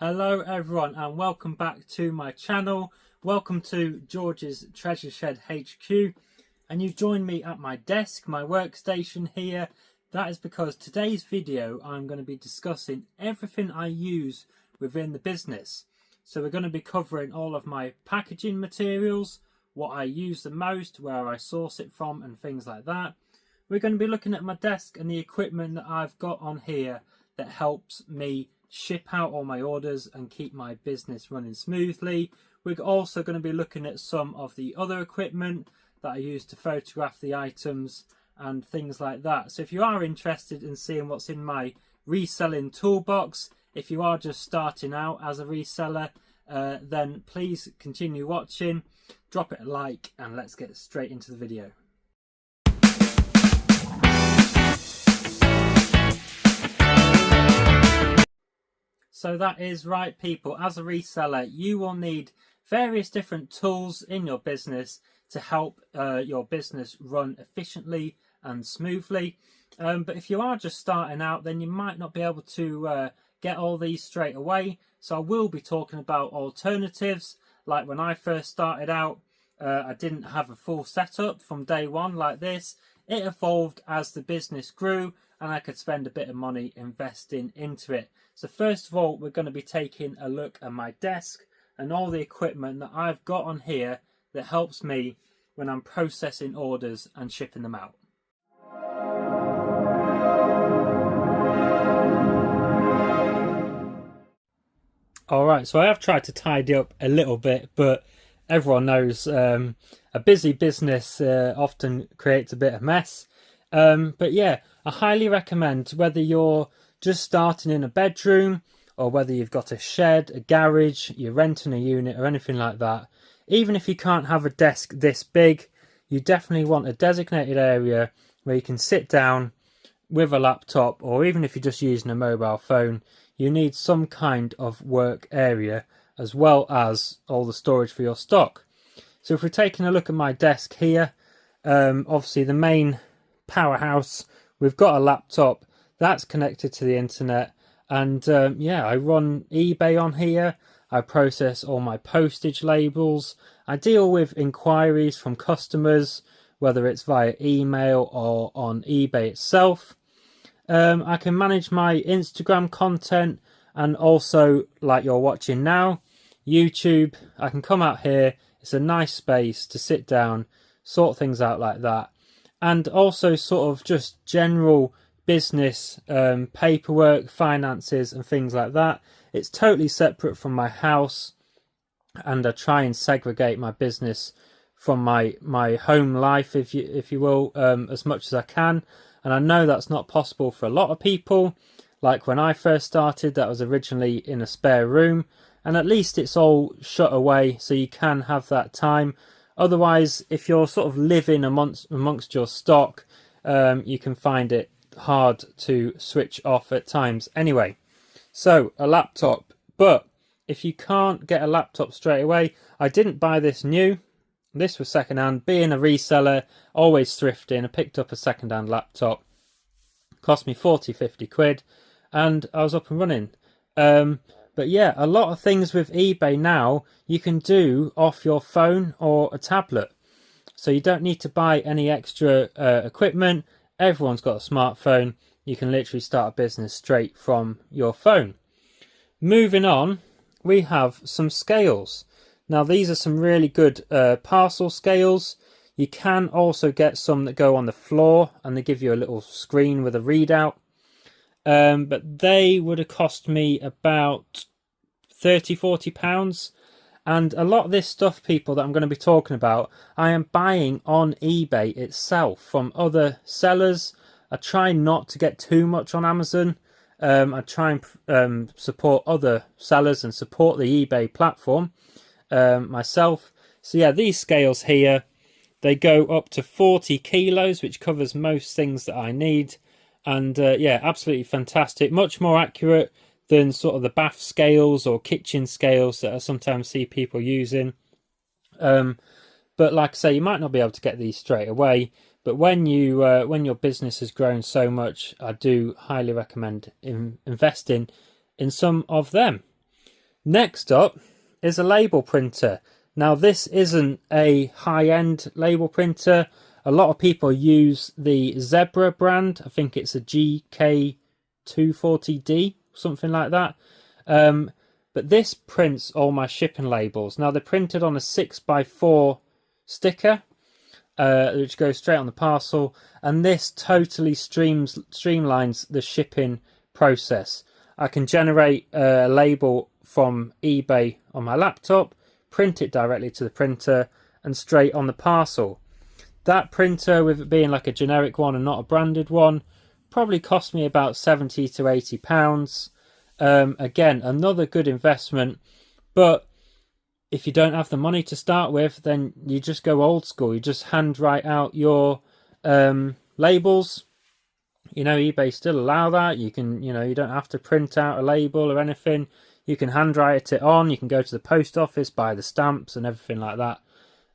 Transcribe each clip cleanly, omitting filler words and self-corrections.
Hello everyone and welcome back to my channel. Welcome to George's Treasure Shed HQ, and you've joined me at my desk, my workstation here. That is because today's video I'm going to be discussing everything I use within the business. So we're going to be covering all of my packaging materials, what I use the most, where I source it from and things like that. We're going to be looking at my desk and the equipment that I've got on here that helps me ship out all my orders and keep my business running smoothly. We're also going to be looking at some of the other equipment that I use to photograph the items and things like that. So if you are interested in seeing what's in my reselling toolbox, if you are just starting out as a reseller, then please continue watching, drop it a like, and let's get straight into the video. So that is right, people. As a reseller, you will need various different tools in your business to help your business run efficiently and smoothly. But if you are just starting out, then you might not be able to get all these straight away. So I will be talking about alternatives. Like when I first started out, I didn't have a full setup from day one like this. It evolved as the business grew and I could spend a bit of money investing into it. So first of all, we're going to be taking a look at my desk and all the equipment that I've got on here that helps me when I'm processing orders and shipping them out. Alright, so I have tried to tidy up a little bit, but everyone knows a busy business often creates a bit of mess. But yeah, I highly recommend, whether you're just starting in a bedroom or whether you've got a shed, a garage, you're renting a unit or anything like that, even if you can't have a desk this big, you definitely want a designated area where you can sit down with a laptop, or even if you're just using a mobile phone, you need some kind of work area as well as all the storage for your stock. So if we're taking a look at my desk here, obviously the main powerhouse, we've got a laptop that's connected to the internet, and yeah, I run eBay on here. I process all my postage labels. I deal with inquiries from customers, whether it's via email or on eBay itself. I can manage my Instagram content, and also, like you're watching now, YouTube. I can come out here. It's a nice space to sit down, sort things out like that. And also sort of just general business, paperwork, finances and things like that. It's totally separate from my house, and I try and segregate my business from my home life, if you will, as much as I can. And I know that's not possible for a lot of people. Like when I first started, that was originally in a spare room, and at least it's all shut away so you can have that time. Otherwise, if you're sort of living amongst your stock, you can find it hard to switch off at times. Anyway, so a laptop. But if you can't get a laptop straight away, I didn't buy this new. This was secondhand. Being a reseller, always thrifting, I picked up a secondhand laptop. Cost me 40-50 quid, and I was up and running. But yeah, a lot of things with eBay now you can do off your phone or a tablet. So you don't need to buy any extra equipment. Everyone's got a smartphone. You can literally start a business straight from your phone. Moving on, we have some scales. Now these are some really good parcel scales. You can also get some that go on the floor and they give you a little screen with a readout. But they would have cost me about £30-40. And a lot of this stuff, people, that I'm going to be talking about, I am buying on eBay itself from other sellers. I try not to get too much on Amazon. I try and support other sellers and support the eBay platform myself. So yeah, these scales here, they go up to 40 kilos, which covers most things that I need. And yeah, absolutely fantastic. Much more accurate than sort of the bath scales or kitchen scales that I sometimes see people using. But like I say, you might not be able to get these straight away. But when your business has grown so much, I do highly recommend investing in some of them. Next up is a label printer. Now this isn't a high-end label printer. A lot of people use the Zebra brand. I think it's a GK240D, something like that. But this prints all my shipping labels. Now they're printed on a 6x4 sticker, which goes straight on the parcel, and this totally streamlines the shipping process. I can generate a label from eBay on my laptop, print it directly to the printer, and straight on the parcel. That printer, with it being like a generic one and not a branded one, probably cost me about £70 to £80. Again, another good investment, but if you don't have the money to start with, then you just go old school. You just hand write out your labels. You know, eBay still allow that. You can, you know, you don't have to print out a label or anything. You can handwrite it on. You can go to the post office, buy the stamps and everything like that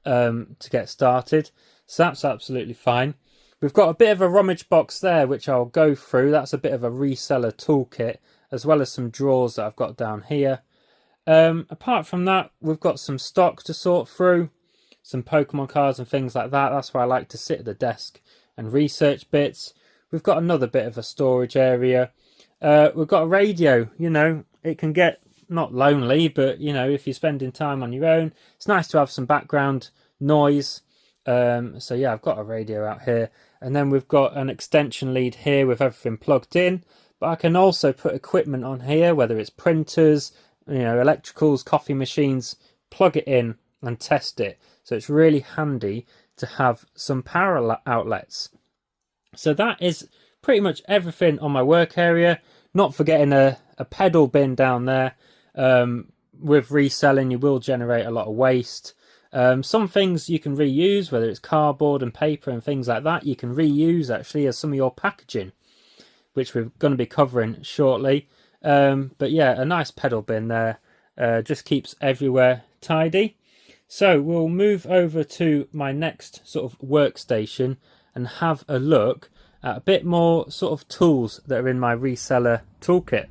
to get started. So that's absolutely fine. We've got a bit of a rummage box there, which I'll go through. That's a bit of a reseller toolkit, as well as some drawers that I've got down here. Apart from that, we've got some stock to sort through, some Pokemon cards and things like that. That's where I like to sit at the desk and research bits. We've got another bit of a storage area. We've got a radio. You know, it can get not lonely, but you know, if you're spending time on your own, it's nice to have some background noise. So yeah, I've got a radio out here, and then we've got an extension lead here with everything plugged in. But I can also put equipment on here, whether it's printers, you know, electricals, coffee machines, plug it in and test it. So it's really handy to have some power outlets. So that is pretty much everything on my work area. Not forgetting a pedal bin down there. With reselling, you will generate a lot of waste. Some things you can reuse, whether it's cardboard and paper and things like that, you can reuse actually as some of your packaging, which we're going to be covering shortly. But yeah, a nice pedal bin there, just keeps everywhere tidy. So we'll move over to my next sort of workstation and have a look at a bit more sort of tools that are in my reseller toolkit.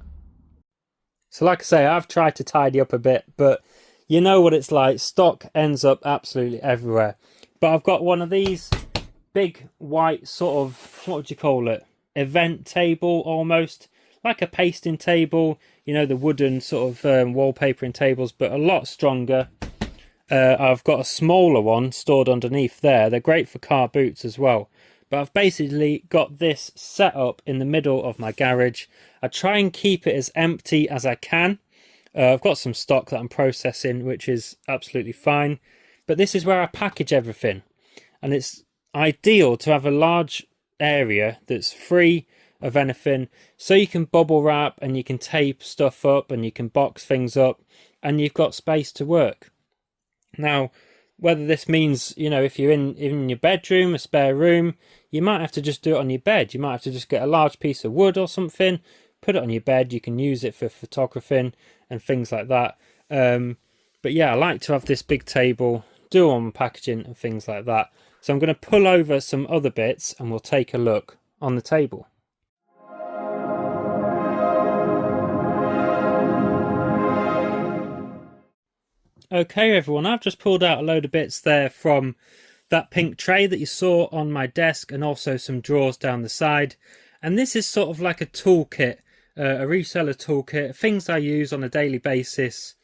So like I say, I've tried to tidy up a bit, but you know what it's like. Stock ends up absolutely everywhere. But I've got one of these big white sort of, what would you call it? Event table almost. Like a pasting table, you know, the wooden sort of wallpapering tables, but a lot stronger. I've got a smaller one stored underneath there. They're great for car boots as well. But I've basically got this set up in the middle of my garage. I try and keep it as empty as I can. I've got some stock that I'm processing, which is absolutely fine. But this is where I package everything. And it's ideal to have a large area that's free of anything, so you can bubble wrap and you can tape stuff up and you can box things up and you've got space to work. Now, whether this means, you know, if you're in your bedroom, a spare room, you might have to just do it on your bed. You might have to just get a large piece of wood or something, put it on your bed. You can use it for photographing and things like that. But yeah, I like to have this big table, do all my packaging and things like that. So I'm going to pull over some other bits and we'll take a look on the table. Okay everyone, I've just pulled out a load of bits there from that pink tray that you saw on my desk, and also some drawers down the side. And this is sort of like a toolkit, a reseller toolkit, things I use on a daily basis.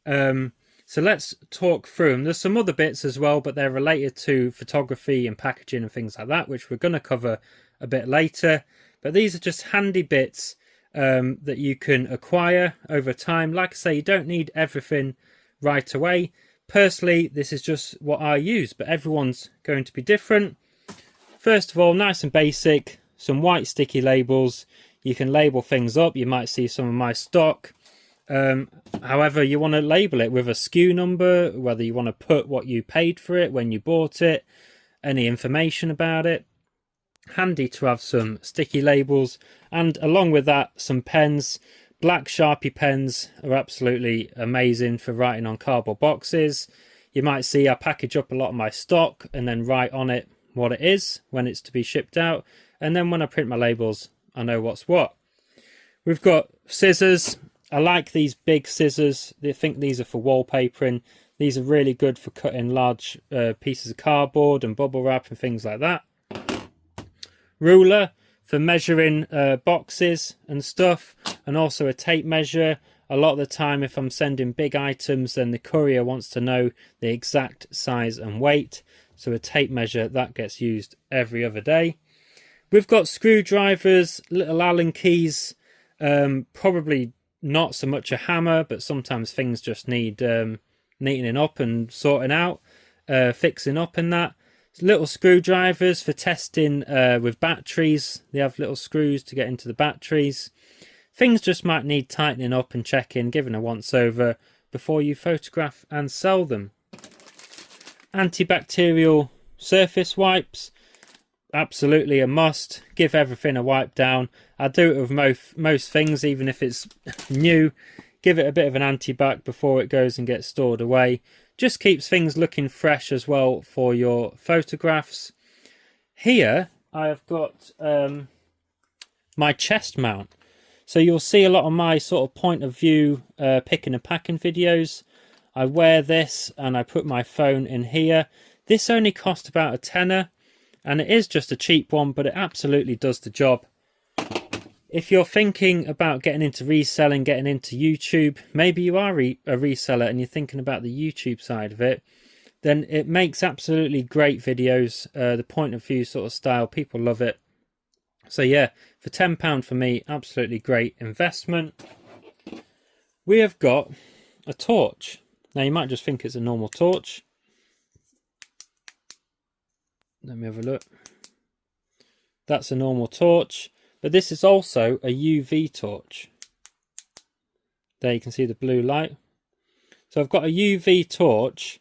So let's talk through them. There's some other bits as well, but they're related to photography and packaging and things like that, which we're going to cover a bit later. But these are just handy bits that you can acquire over time. Like I say, you don't need everything right away. Personally, this is just what I use, but everyone's going to be different. First of all, nice and basic, some white sticky labels. You can label things up. You might see some of my stock. However, you want to label it with a SKU number, whether you want to put what you paid for it, when you bought it, any information about it. Handy to have some sticky labels, and along with that, some pens. Black Sharpie pens are absolutely amazing for writing on cardboard boxes. You might see I package up a lot of my stock and then write on it what it is when it's to be shipped out. And then when I print my labels, I know what's what. We've got scissors. I like these big scissors. I think these are for wallpapering. These are really good for cutting large pieces of cardboard and bubble wrap and things like that. Ruler for measuring boxes and stuff, and also a tape measure. A lot of the time, if I'm sending big items, then the courier wants to know the exact size and weight. So a tape measure, that gets used every other day. We've got screwdrivers, little Allen keys, probably not so much a hammer, but sometimes things just need neatening up and sorting out, fixing up and that. Little screwdrivers for testing with batteries. They have little screws to get into the batteries. Things just might need tightening up and checking, giving a once over before you photograph and sell them. Antibacterial surface wipes, absolutely a must. Give everything a wipe down. I do it with most things, even if it's new. Give it a bit of an antibac before it goes and gets stored away. Just keeps things looking fresh as well for your photographs. Here I have got my chest mount. So you'll see a lot of my sort of point of view picking and packing videos. I wear this and I put my phone in here. This only cost about a tenner, and it is just a cheap one, but it absolutely does the job. If you're thinking about getting into reselling, getting into YouTube, maybe you are a reseller and you're thinking about the YouTube side of it, then it makes absolutely great videos. The point of view sort of style, people love it. So yeah, for £10 for me, absolutely great investment. We have got a torch. Now you might just think it's a normal torch. Let me have a look. That's a normal torch. But this is also a UV torch. There you can see the blue light. So I've got a UV torch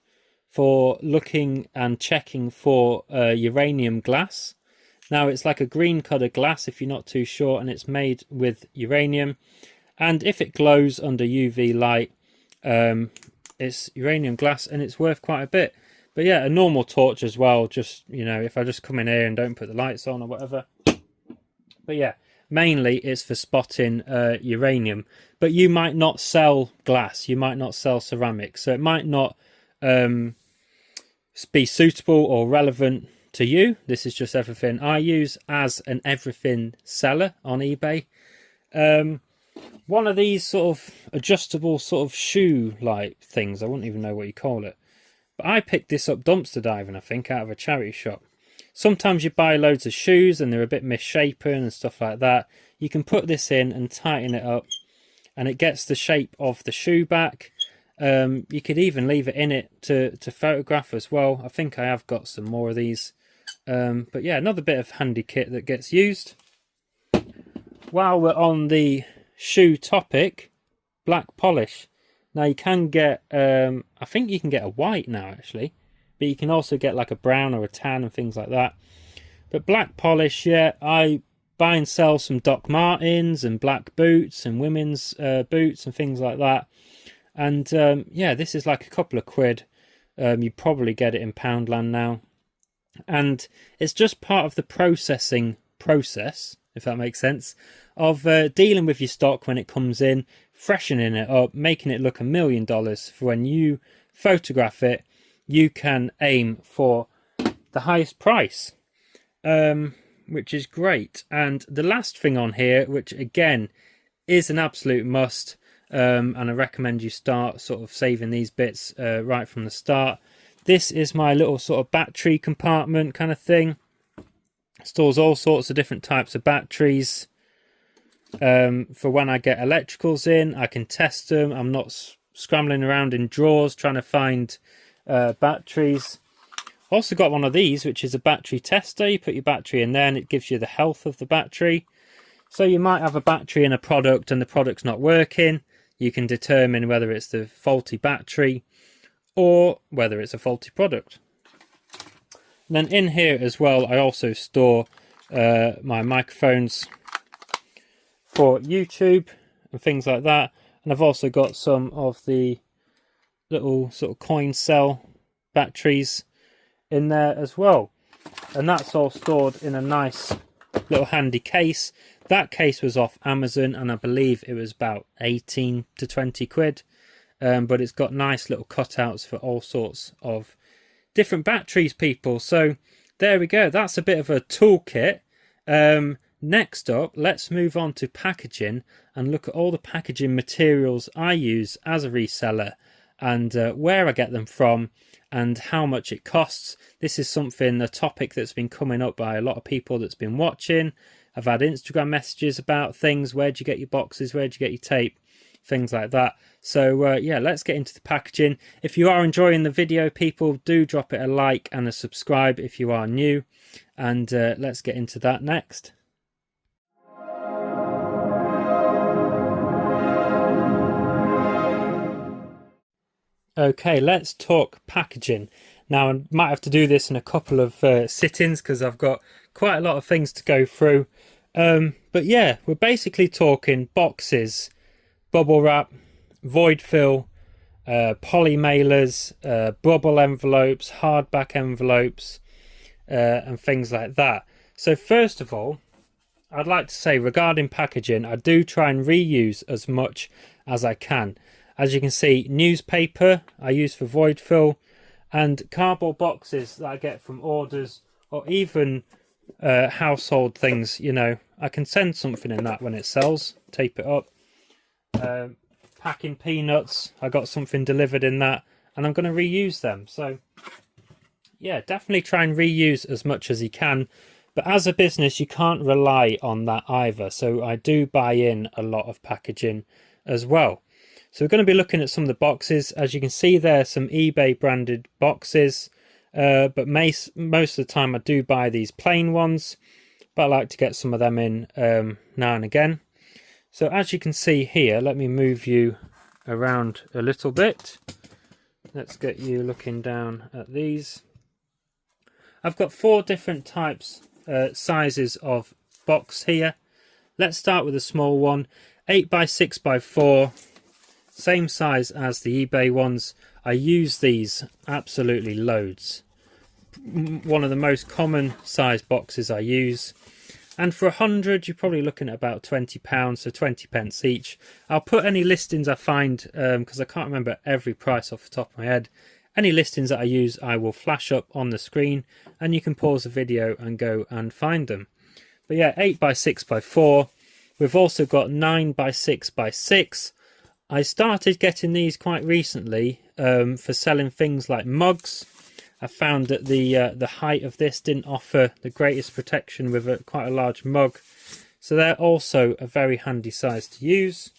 for looking and checking for uranium glass. Now it's like a green colour glass if you're not too sure, and it's made with uranium. And if it glows under UV light, it's uranium glass and it's worth quite a bit. But yeah, a normal torch as well, just, you know, if I just come in here and don't put the lights on or whatever. But yeah, mainly it's for spotting uranium. But you might not sell glass, you might not sell ceramics, so it might not be suitable or relevant to you. This is just everything I use as an everything seller on eBay. One of these sort of adjustable sort of shoe-like things, I wouldn't even know what you call it. But I picked this up dumpster diving, I think, out of a charity shop. Sometimes you buy loads of shoes and they're a bit misshapen and stuff like that. You can put this in and tighten it up and it gets the shape of the shoe back. You could even leave it in it to photograph as well. I think I have got some more of these. But yeah, another bit of handy kit that gets used. While we're on the shoe topic, black polish. Now you can get, I think you can get a white now actually, but you can also get like a brown or a tan and things like that. But black polish, yeah, I buy and sell some Doc Martens and black boots and women's boots and things like that. And yeah, this is like a couple of quid. You probably get it in Poundland now. And it's just part of the processing process, if that makes sense, of dealing with your stock when it comes in, freshening it up, making it look $1 million for when you photograph it. You can aim for the highest price, which is great. And the last thing on here, which again is an absolute must, and I recommend you start sort of saving these bits right from the start. This is my little sort of battery compartment kind of thing. It stores all sorts of different types of batteries. For when I get electricals in, I can test them. I'm not scrambling around in drawers trying to find batteries. Also got one of these, which is a battery tester. You put your battery in there and it gives you the health of the battery. So you might have a battery in a product and the product's not working. You can determine whether it's the faulty battery or whether it's a faulty product. And then in here as well, I also store my microphones for YouTube and things like that. And I've also got some of the little sort of coin cell batteries in there as well. And that's all stored in a nice little handy case. That case was off Amazon, and I believe it was about 18 to 20 quid. But it's got nice little cutouts for all sorts of different batteries, people. So there we go. That's a bit of a toolkit. Next up, let's move on to packaging and look at all the packaging materials I use as a reseller, and where I get them from and how much it costs. This is a topic that's been coming up by a lot of people that's been watching. I've had Instagram messages about things. Where do you get your boxes? Where do you get your tape? Things like that. So yeah, let's get into the packaging. If you are enjoying the video, people, do drop it a like and a subscribe if you are new. And let's get into that next. Okay, let's talk packaging. Now, I might have to do this in a couple of sittings because I've got quite a lot of things to go through. But yeah, we're basically talking boxes, bubble wrap, void fill, poly mailers, bubble envelopes, hardback envelopes, and things like that. So first of all, I'd like to say regarding packaging, I do try and reuse as much as I can. As you can see, newspaper I use for void fill, and cardboard boxes that I get from orders, or even household things, you know, I can send something in that when it sells, tape it up. Packing peanuts, I got something delivered in that, and I'm going to reuse them. So yeah, definitely try and reuse as much as you can, but as a business you can't rely on that either. So I do buy in a lot of packaging as well. So we're going to be looking at some of the boxes. As you can see, there are some eBay branded boxes, but most of the time I do buy these plain ones, but I like to get some of them in now and again. So as you can see here, let me move you around a little bit. Let's get you looking down at these. I've got 4 different types, sizes of box here. Let's start with a small one, 8x6x4. Same size as the eBay ones. I use these absolutely loads. One of the most common size boxes I use. And for 100, you're probably looking at about £20, so 20 pence each. I'll put any listings I find, because I can't remember every price off the top of my head. Any listings that I use, I will flash up on the screen, and you can pause the video and go and find them. But yeah, 8x6x4. We've also got 9x6x6. I started getting these quite recently for selling things like mugs. I found that the height of this didn't offer the greatest protection with quite a large mug. So they're also a very handy size to use.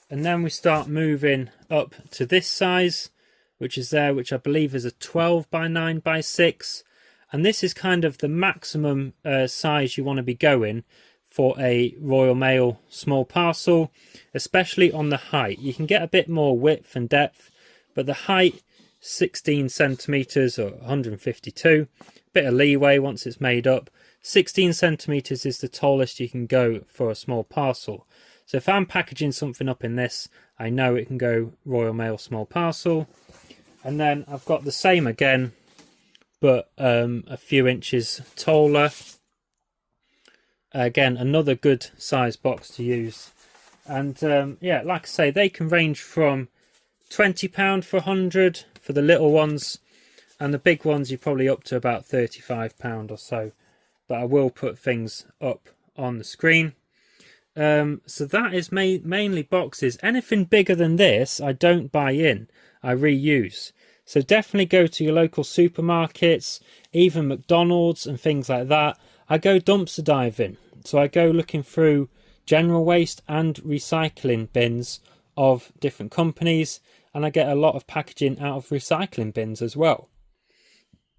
And then we start moving up to this size, which is there, which I believe is a 12x9x6. And this is kind of the maximum size you want to be going for a Royal Mail small parcel, especially on the height. You can get a bit more width and depth, but the height, 16 centimeters or 152, bit of leeway once it's made up. 16 centimeters is the tallest you can go for a small parcel. So if I'm packaging something up in this, I know it can go Royal Mail small parcel. And then I've got the same again, but a few inches taller. Again, another good size box to use. And yeah, like I say, they can range from £20 for 100 for the little ones, and the big ones you're probably up to about £35 or so. But I will put things up on the screen. So that is mainly boxes. Anything bigger than this, I don't buy in, I reuse. So definitely go to your local supermarkets, even McDonald's and things like that. I go dumpster diving, so I go looking through general waste and recycling bins of different companies, and I get a lot of packaging out of recycling bins as well.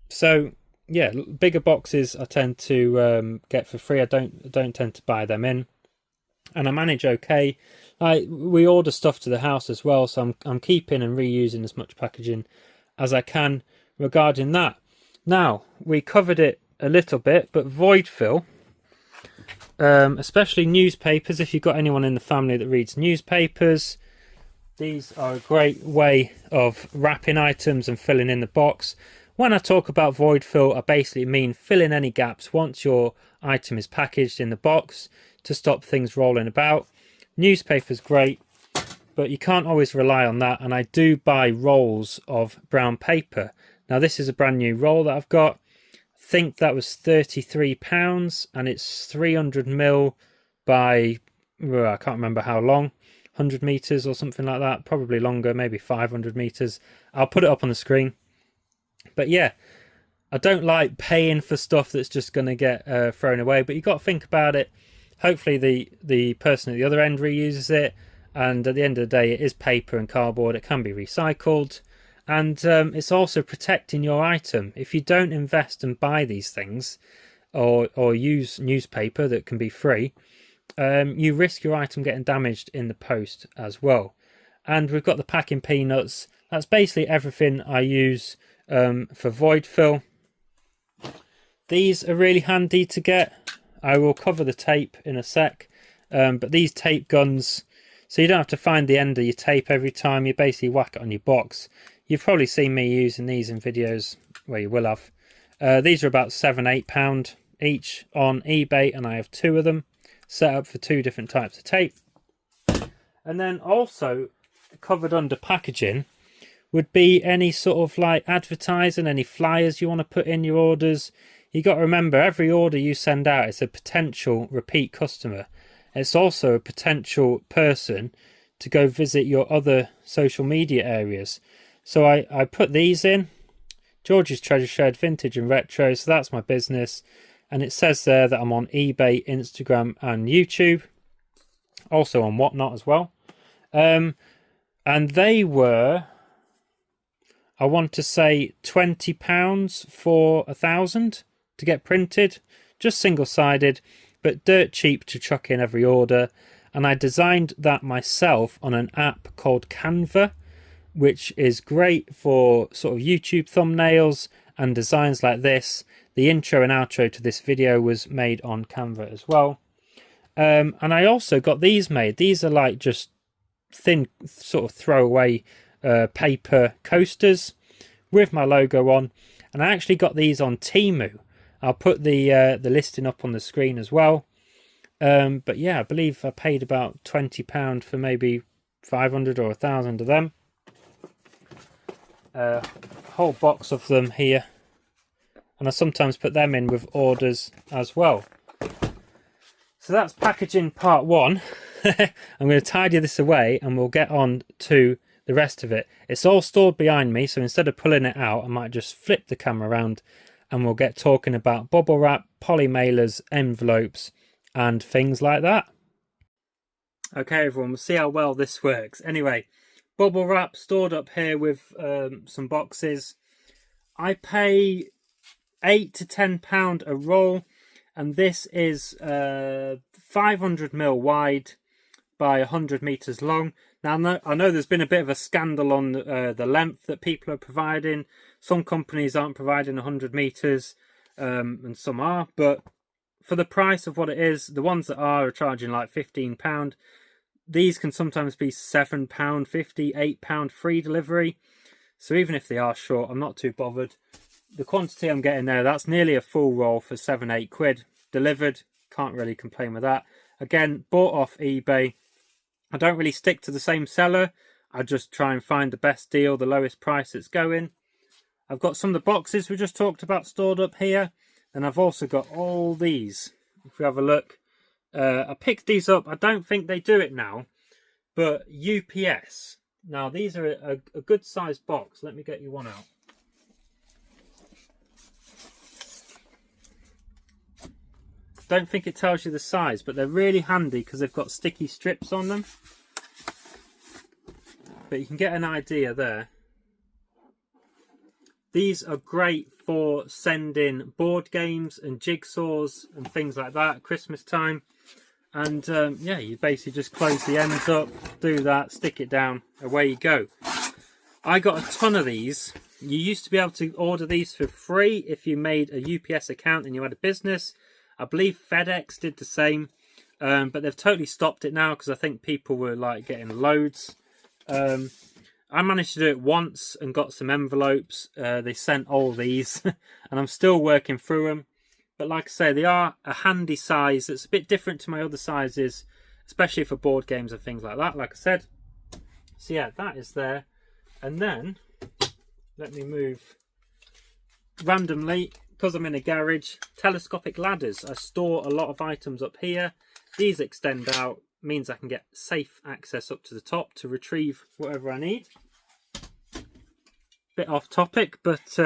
So yeah, bigger boxes I tend to get for free. I don't tend to buy them in, and I manage okay. We order stuff to the house as well, so I'm keeping and reusing as much packaging as I can regarding that. Now, we covered it a little bit, but void fill, especially newspapers, if you've got anyone in the family that reads newspapers, these are a great way of wrapping items and filling in the box. When I talk about void fill, I basically mean fill in any gaps once your item is packaged in the box to stop things rolling about. Newspaper's great, but you can't always rely on that, and I do buy rolls of brown paper. Now this is a brand new roll that I've got. I think that was £33, and it's 300 ml by, I can't remember how long, 100 meters or something like that, probably longer, maybe 500 meters. I'll put it up on the screen. But yeah, I don't like paying for stuff that's just going to get thrown away, but you've got to think about it. Hopefully the person at the other end reuses it, and at the end of the day it is paper and cardboard, it can be recycled, and it's also protecting your item. If you don't invest and buy these things or use newspaper that can be free, you risk your item getting damaged in the post as well. And we've got the packing peanuts. That's basically everything I use for void fill. These are really handy to get. I will cover the tape in a sec, but these tape guns, so you don't have to find the end of your tape every time. You basically whack it on your box. You've probably seen me using these in videos where you will have. These are about £7-8 each on eBay, and I have 2 of them set up for 2 different types of tape. And then also covered under packaging would be any sort of like advertising, any flyers you want to put in your orders. You got to remember, every order you send out is a potential repeat customer. It's also a potential person to go visit your other social media areas. So I put these in, George's Treasure Shed, Vintage and Retro, so that's my business. And it says there that I'm on eBay, Instagram and YouTube. Also on Whatnot as well. And they were, I want to say £20 for 1,000 to get printed. Just single-sided, but dirt cheap to chuck in every order. And I designed that myself on an app called Canva, which is great for sort of YouTube thumbnails and designs like this. The intro and outro to this video was made on Canva as well. And I also got these made. These are like just thin sort of throwaway paper coasters with my logo on. And I actually got these on Temu. I'll put the listing up on the screen as well. But yeah, I believe I paid about £20 for maybe 500 or 1,000 of them. A whole box of them here. And I sometimes put them in with orders as well. So that's packaging part 1. I'm going to tidy this away and we'll get on to the rest of it. It's all stored behind me, so instead of pulling it out, I might just flip the camera around and we'll get talking about bubble wrap, poly mailers, envelopes and things like that. Okay everyone, we'll see how well this works. Anyway, bubble wrap stored up here with some boxes. I pay £8 to £10 a roll, and this is 500 ml wide by 100 meters long. Now I know there's been a bit of a scandal on the length that people are providing. Some companies aren't providing 100 meters and some are, but for the price of what it is, the ones that are charging like £15. These can sometimes be £7.50, £8 free delivery. So even if they are short, I'm not too bothered. The quantity I'm getting there, that's nearly a full roll for £7-8 delivered. Can't really complain with that. Again, bought off eBay. I don't really stick to the same seller. I just try and find the best deal, the lowest price it's going. I've got some of the boxes we just talked about stored up here. And I've also got all these. If we have a look. I picked these up. I don't think they do it now. But UPS. Now, these are a good sized box. Let me get you one out. Don't think it tells you the size, but they're really handy because they've got sticky strips on them. But you can get an idea there. These are great for sending board games and jigsaws and things like that at Christmas time. And yeah, you basically just close the ends up, do that, stick it down, away you go. I got a ton of these. You used to be able to order these for free if you made a UPS account and you had a business. I believe FedEx did the same, but they've totally stopped it now because I think people were like getting loads. I managed to do it once and got some envelopes. They sent all these and I'm still working through them. But like I say, they are a handy size. It's a bit different to my other sizes, especially for board games and things like that, like I said. So yeah, that is there. And then, let me move randomly, because I'm in a garage, telescopic ladders. I store a lot of items up here. These extend out, means I can get safe access up to the top to retrieve whatever I need. Bit off topic, but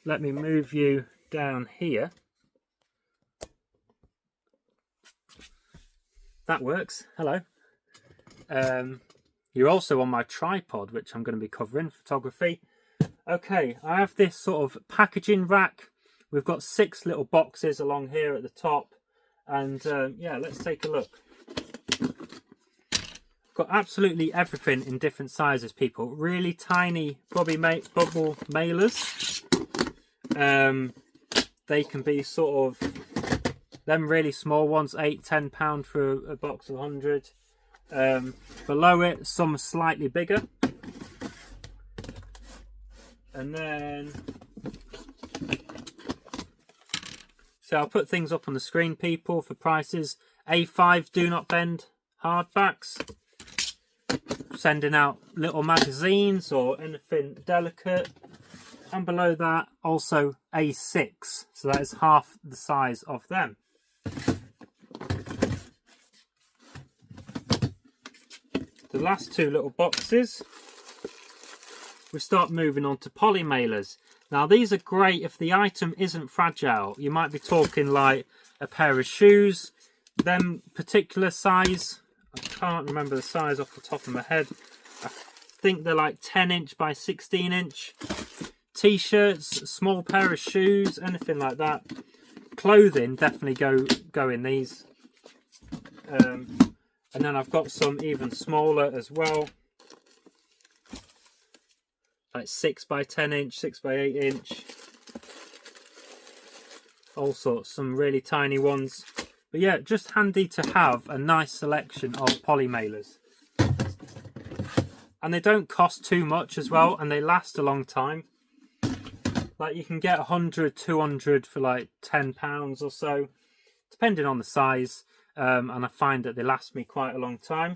let me move you down here. That works. Hello. You're also on my tripod, which I'm going to be covering, photography. Okay, I have this sort of packaging rack. We've got 6 little boxes along here at the top. And yeah, let's take a look. Got absolutely everything in different sizes, people. Really tiny bubble mailers. They can be sort of them really small ones, £8–10 for a box of 100. Below it, some slightly bigger. And then, so I'll put things up on the screen, people, for prices. A5 do not bend hardbacks. Sending out little magazines or anything delicate. And below that, also A6. So that is half the size of them. The last 2 little boxes, we start moving on to poly mailers. Now these are great if the item isn't fragile. You might be talking like a pair of shoes, them particular size. I can't remember the size off the top of my head. I think they're like 10" by 16". T-shirts, small pair of shoes, anything like that. Clothing definitely go in these. And then I've got some even smaller as well, like 6 by 10", 6 by 8". All sorts, some really tiny ones. But yeah, just handy to have a nice selection of poly mailers. And they don't cost too much as well, and they last a long time. Like you can get 100, 200 for like £10 or so, depending on the size. And I find that they last me quite a long time.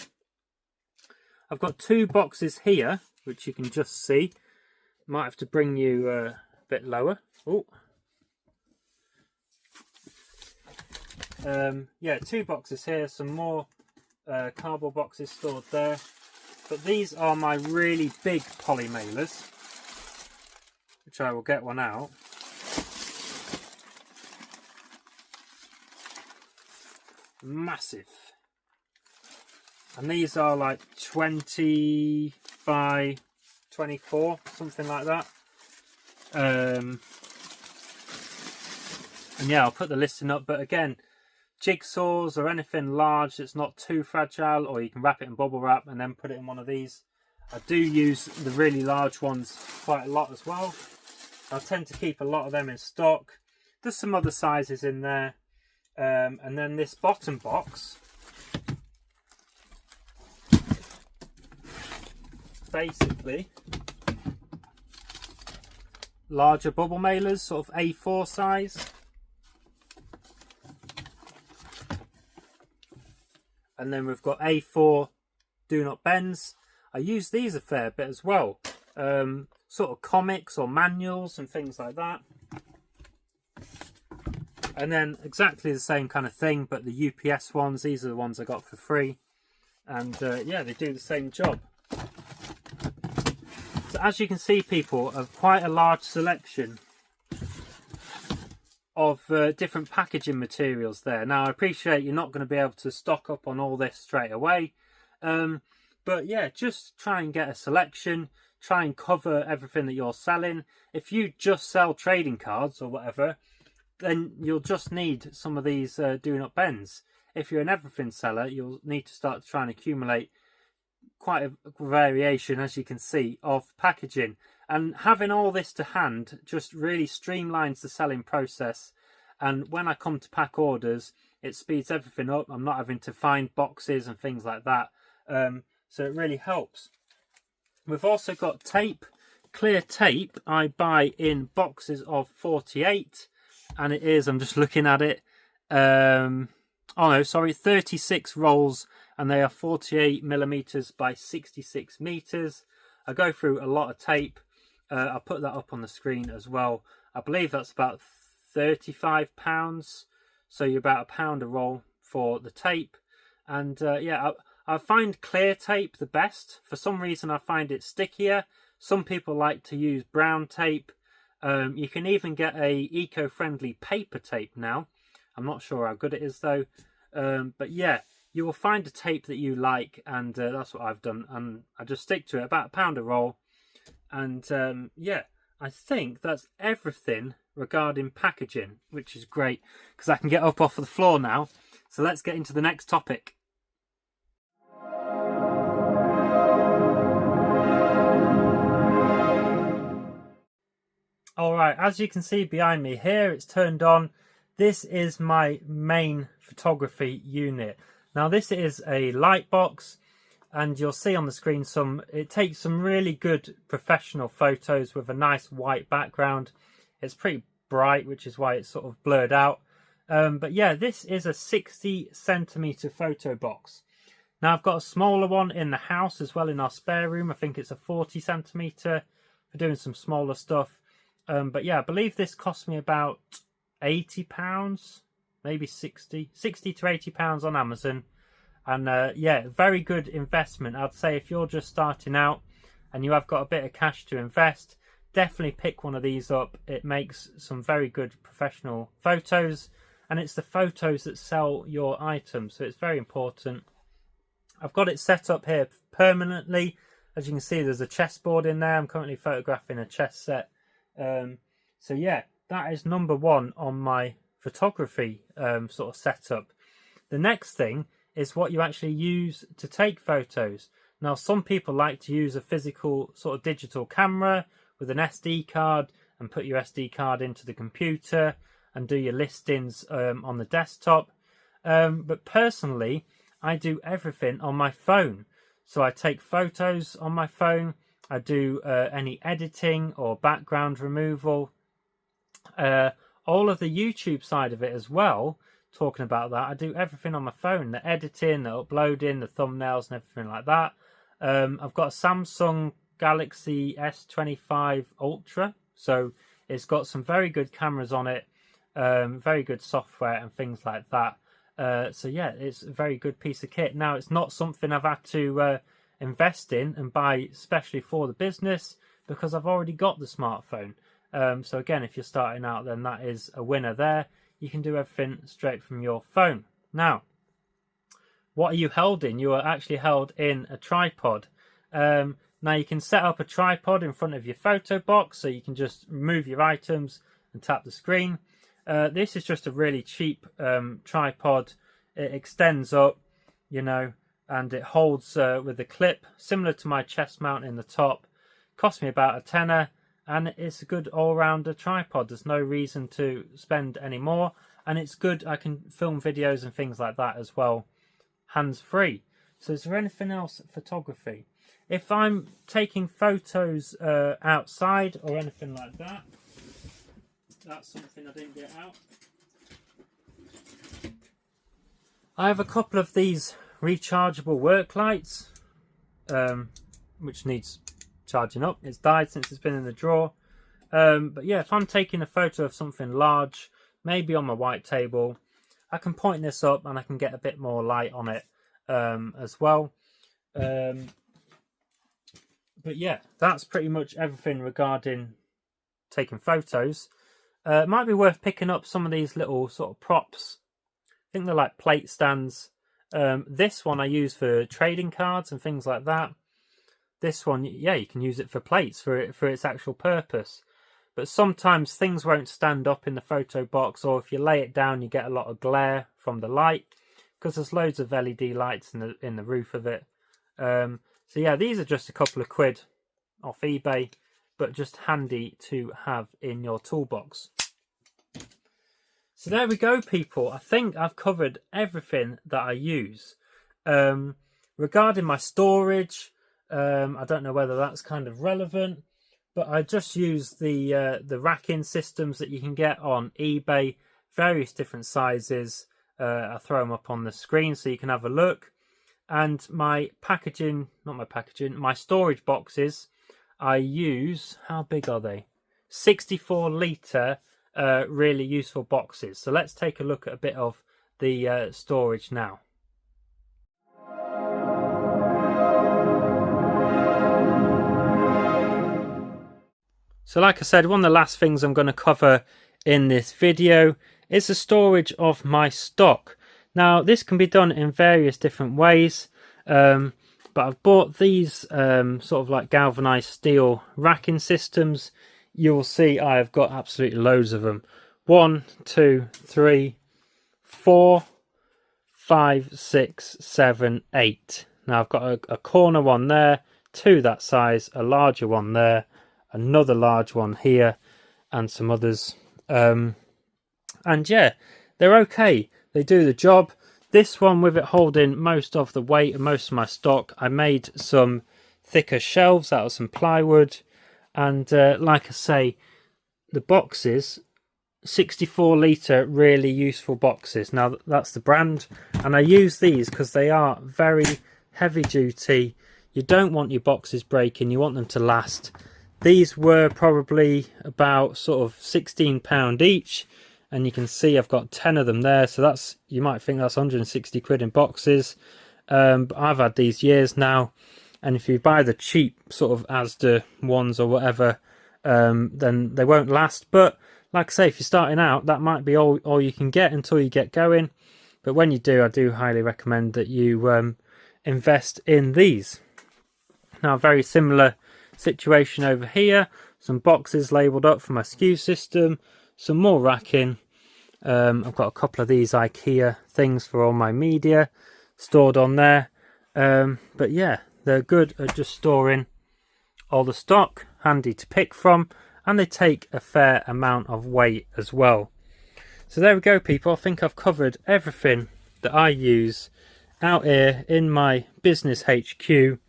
I've got 2 boxes here, which you can just see. Might have to bring you a bit lower. Oh. Yeah, 2 boxes here, some more cardboard boxes stored there. But these are my really big poly mailers, which I will get one out. Massive. And these are like 20 by 24, something like that. And yeah, I'll put the listing up, but again, jigsaws or anything large that's not too fragile, or you can wrap it in bubble wrap and then put it in one of these. I do use the really large ones quite a lot as well. I tend to keep a lot of them in stock. There's some other sizes in there. And then this bottom box, basically larger bubble mailers, sort of A4 size. And then we've got A4 do not bends. I use these a fair bit as well. Sort of comics or manuals and things like that. And then exactly the same kind of thing, but the UPS ones, these are the ones I got for free. And yeah, they do the same job. So as you can see, people, of quite a large selection of different packaging materials there. Now, I appreciate you're not going to be able to stock up on all this straight away. But yeah, just try and get a selection. Try and cover everything that you're selling. If you just sell trading cards or whatever, then you'll just need some of these do not bends. If you're an everything seller, you'll need to start trying to accumulate quite a variation, as you can see, of packaging. And having all this to hand just really streamlines the selling process. And when I come to pack orders, it speeds everything up. I'm not having to find boxes and things like that. So it really helps. We've also got tape. Clear tape I buy in boxes of 48, and it is, I'm just looking at it, 36 rolls, and they are 48 millimeters by 66 meters. I go through a lot of tape. I'll put that up on the screen as well. I believe that's about £35, so you're about £1 a roll for the tape. And yeah, I find clear tape the best. For some reason I find it stickier. Some people like to use brown tape. You can even get a eco-friendly paper tape now. I'm not sure how good it is though. But yeah, you will find a tape that you like, and that's what I've done. And I just stick to it, about £1 a roll. And yeah, I think that's everything regarding packaging, which is great because I can get up off of the floor now. So let's get into the next topic. Alright, as you can see behind me here, it's turned on. This is my main photography unit. Now this is a light box, and you'll see on the screen it takes some really good professional photos with a nice white background. It's pretty bright, which is why it's sort of blurred out. But yeah, this is a 60 centimeter photo box. Now I've got a smaller one in the house as well in our spare room. I think it's a 40 centimeter for doing some smaller stuff. But yeah, I believe this cost me about £80, maybe 60 to £80 on Amazon. And yeah, very good investment. I'd say if you're just starting out and you have got a bit of cash to invest, definitely pick one of these up. It makes some very good professional photos, and it's the photos that sell your items, so it's very important. I've got it set up here permanently. As you can see, there's a chessboard in there. I'm currently photographing a chess set. So yeah, that is number one on my photography sort of setup. The next thing is what you actually use to take photos. Now, some people like to use a physical sort of digital camera with an SD card and put your SD card into the computer and do your listings on the desktop. But personally, I do everything on my phone. So I take photos on my phone. I do any editing or background removal. All of the YouTube side of it as well. Talking about that, I do everything on my phone. The editing, the uploading, the thumbnails and everything like that. I've got a Samsung Galaxy S25 Ultra. So it's got some very good cameras on it. Very good software and things like that. So yeah, it's a very good piece of kit. Now, it's not something I've had to invest in and buy especially for the business, because I've already got the smartphone. So again, if you're starting out, then that is a winner there. You can do everything straight from your phone. Now, what are you held in? You are actually held in a tripod. Now you can set up a tripod in front of your photo box, so you can just move your items and tap the screen. This is just a really cheap tripod. It extends up, you know, and it holds with a clip, similar to my chest mount in the top. Cost me about a tenner, and it's a good all-rounder tripod. There's no reason to spend any more, and it's good. I can film videos and things like that as well, hands-free. So is there anything else photography? If I'm taking photos outside or anything like that, that's something I didn't get out. I have a couple of these rechargeable work lights, which needs charging up. It's died since it's been in the drawer. But yeah, if I'm taking a photo of something large, maybe on my white table, I can point this up and I can get a bit more light on it as well. But yeah, that's pretty much everything regarding taking photos. It might be worth picking up some of these little sort of props. I think they're like plate stands. This one I use for trading cards and things like that. This one, yeah, you can use it for plates for its actual purpose. But sometimes things won't stand up in the photo box, or if you lay it down, you get a lot of glare from the light, because there's loads of LED lights in the roof of it. So yeah, these are just a couple of quid off eBay, but just handy to have in your toolbox. So there we go, people. I think I've covered everything that I use. Regarding my storage, I don't know whether that's kind of relevant, but I just use the racking systems that you can get on eBay, various different sizes. I throw them up on the screen so you can have a look. And my packaging, not my packaging, my storage boxes, I use, how big are they? 64 litre really useful boxes. So let's take a look at a bit of the storage now. So like I said, one of the last things I'm going to cover in this video is the storage of my stock. Now this can be done in various different ways, but I've bought these sort of like galvanized steel racking systems. You'll see I've got absolutely loads of them. 1, 2, 3, 4, 5, 6, 7, 8. Now I've got a corner one there, 2 that size, a larger one there, another large one here, and some others. And yeah, they're okay. They do the job. This one, with it holding most of the weight and most of my stock, I made some thicker shelves out of some plywood. And like I say, the boxes, 64 litre really useful boxes. Now that's the brand, and I use these because they are very heavy duty. You don't want your boxes breaking, you want them to last. These were probably about sort of £16 each, and you can see I've got 10 of them there. So that's, you might think that's 160 quid in boxes, but I've had these years now, and if you buy the cheap sort of Asda ones or whatever, then they won't last. But like I say, if you're starting out, that might be all you can get until you get going. But when you do, I do highly recommend that you invest in these. Now, very similar situation over here, some boxes labelled up for my SKU system, some more racking. I've got a couple of these IKEA things for all my media stored on there. But yeah, they're good at just storing all the stock, handy to pick from, and they take a fair amount of weight as well. So there we go, people. I think I've covered everything that I use out here in my business HQ.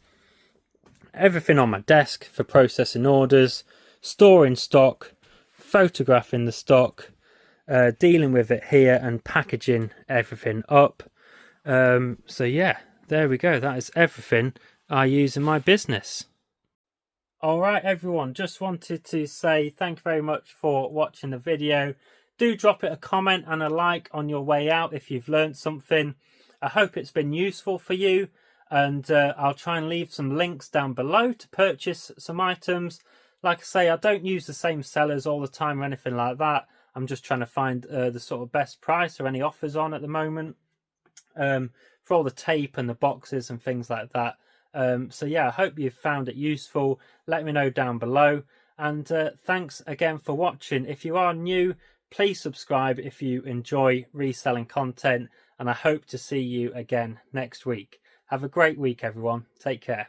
Everything on my desk for processing orders, storing stock, photographing the stock, dealing with it here, and packaging everything up. So yeah, there we go. That is everything I use in my business. All right, everyone, just wanted to say thank you very much for watching the video. Do drop it a comment and a like on your way out if you've learned something. I hope it's been useful for you. And I'll try and leave some links down below to purchase some items. Like I say, I don't use the same sellers all the time or anything like that. I'm just trying to find the sort of best price or any offers on at the moment for all the tape and the boxes and things like that. So yeah, I hope you've found it useful. Let me know down below. And thanks again for watching. If you are new, please subscribe if you enjoy reselling content. And I hope to see you again next week. Have a great week, everyone. Take care.